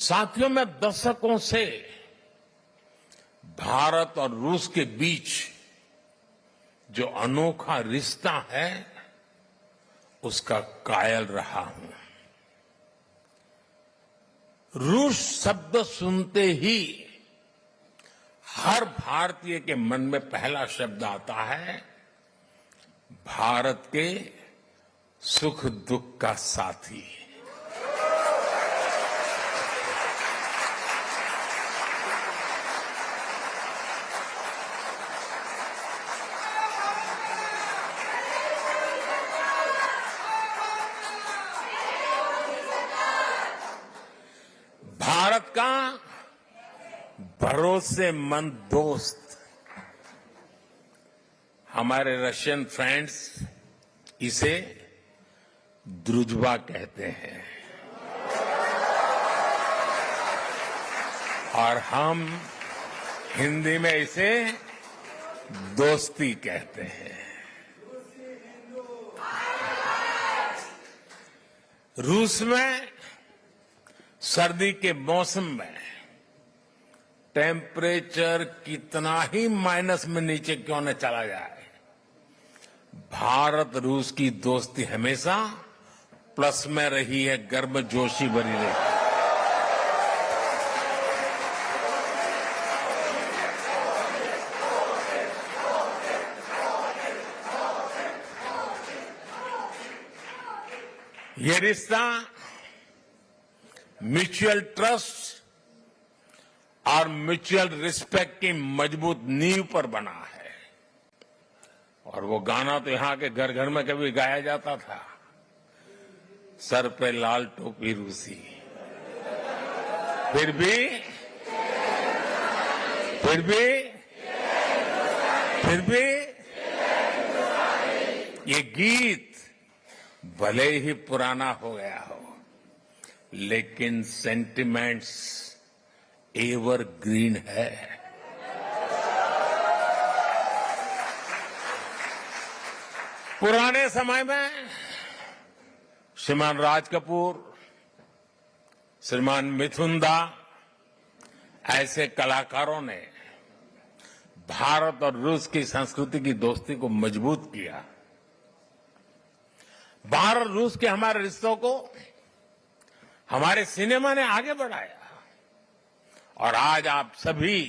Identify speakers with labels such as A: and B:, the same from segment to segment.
A: साथियों, मैं दशकों से भारत और रूस के बीच जो अनोखा रिश्ता है उसका कायल रहा हूं। रूस शब्द सुनते ही हर भारतीय के मन में पहला शब्द आता है भारत के सुख दुख का साथी। भारत का भरोसेमंद दोस्त। हमारे रशियन फ्रेंड्स इसे द्रुजबा कहते हैं और हम हिंदी में इसे दोस्ती कहते हैं। रूस में सर्दी के मौसम में टेम्परेचर कितना ही माइनस में नीचे क्यों न चला जाए, भारत रूस की दोस्ती हमेशा प्लस में रही है, गर्मजोशी भरी रही। ये रिश्ता म्यूचुअल ट्रस्ट और म्यूचुअल रिस्पेक्ट की मजबूत नींव पर बना है। और वो गाना तो यहां के घर घर में कभी गाया जाता था, सर पे लाल टोपी रूसी। फिर भी ये गीत भले ही पुराना हो गया हो, लेकिन सेंटिमेंट्स एवरग्रीन है। पुराने समय में श्रीमान राज कपूर, श्रीमान मिथुन दा ऐसे कलाकारों ने भारत और रूस की संस्कृति की दोस्ती को मजबूत किया। भारत रूस के हमारे रिश्तों को हमारे सिनेमा ने आगे बढ़ाया और आज आप सभी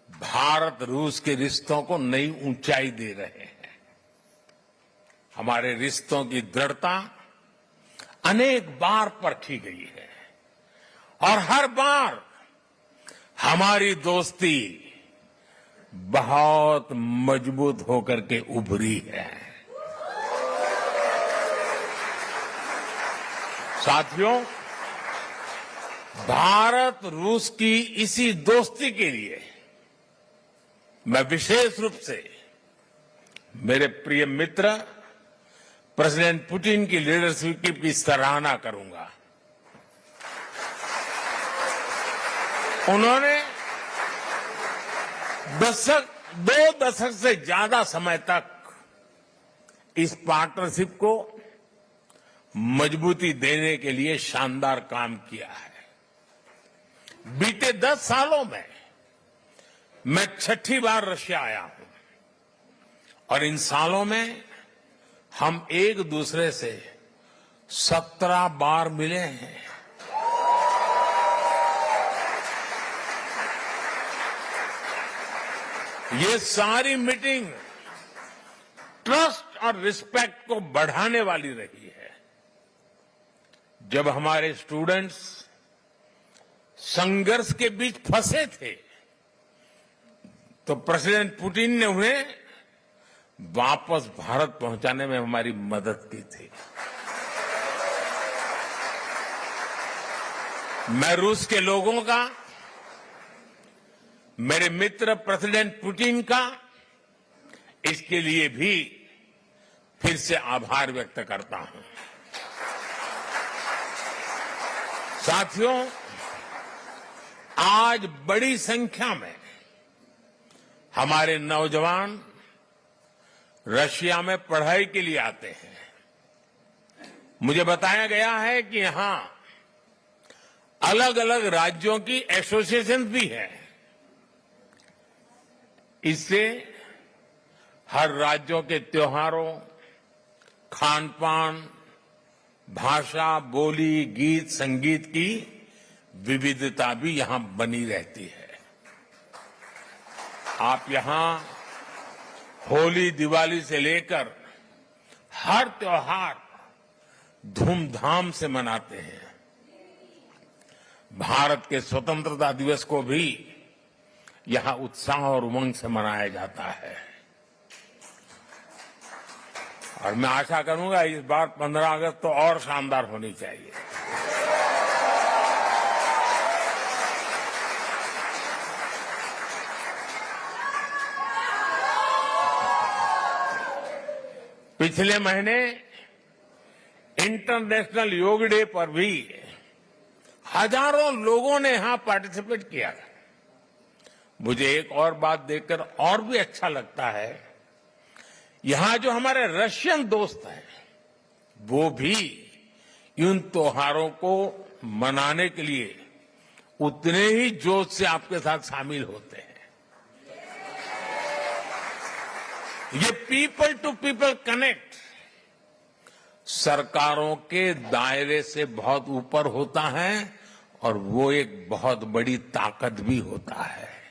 A: भारत रूस के रिश्तों को नई ऊंचाई दे रहे हैं। हमारे रिश्तों की दृढ़ता अनेक बार परखी गई है और हर बार हमारी दोस्ती बहुत मजबूत होकर के उभरी है। साथियों, भारत रूस की इसी दोस्ती के लिए मैं विशेष रूप से मेरे प्रिय मित्र प्रेसिडेंट पुतिन की लीडरशिप की सराहना करूंगा। उन्होंने दो दशक से ज्यादा समय तक इस पार्टनरशिप को मजबूती देने के लिए शानदार काम किया है। बीते 10 सालों में मैं 6ठी बार रशिया आया हूं और इन सालों में हम एक दूसरे से 17 बार मिले हैं। ये सारी मीटिंग ट्रस्ट और रिस्पेक्ट को बढ़ाने वाली रही है। जब हमारे स्टूडेंट्स संघर्ष के बीच फंसे थे तो प्रेसिडेंट पुतिन ने उन्हें वापस भारत पहुंचाने में हमारी मदद की थी। मैं रूस के लोगों का, मेरे मित्र प्रेसिडेंट पुतिन का इसके लिए भी फिर से आभार व्यक्त करता हूं। साथियों, आज बड़ी संख्या में हमारे नौजवान रशिया में पढ़ाई के लिए आते हैं। मुझे बताया गया है कि यहां अलग अलग राज्यों की एसोसिएशन भी है। इससे हर राज्यों के त्योहारों, खान पान, भाषा, बोली, गीत, संगीत की विविधता भी यहां बनी रहती है। आप यहां होली, दिवाली से लेकर हर त्योहार धूमधाम से मनाते हैं। भारत के स्वतंत्रता दिवस को भी यहां उत्साह और उमंग से मनाया जाता है। और मैं आशा करूंगा इस बार 15 अगस्त तो और शानदार होनी चाहिए। पिछले महीने इंटरनेशनल योग डे पर भी हजारों लोगों ने यहां पार्टिसिपेट किया। मुझे एक और बात देखकर और भी अच्छा लगता है, यहां जो हमारे रशियन दोस्त हैं वो भी इन त्योहारों को मनाने के लिए उतने ही जोश से आपके साथ शामिल होते हैं। ये पीपल टू पीपल कनेक्ट सरकारों के दायरे से बहुत ऊपर होता है और वो एक बहुत बड़ी ताकत भी होता है।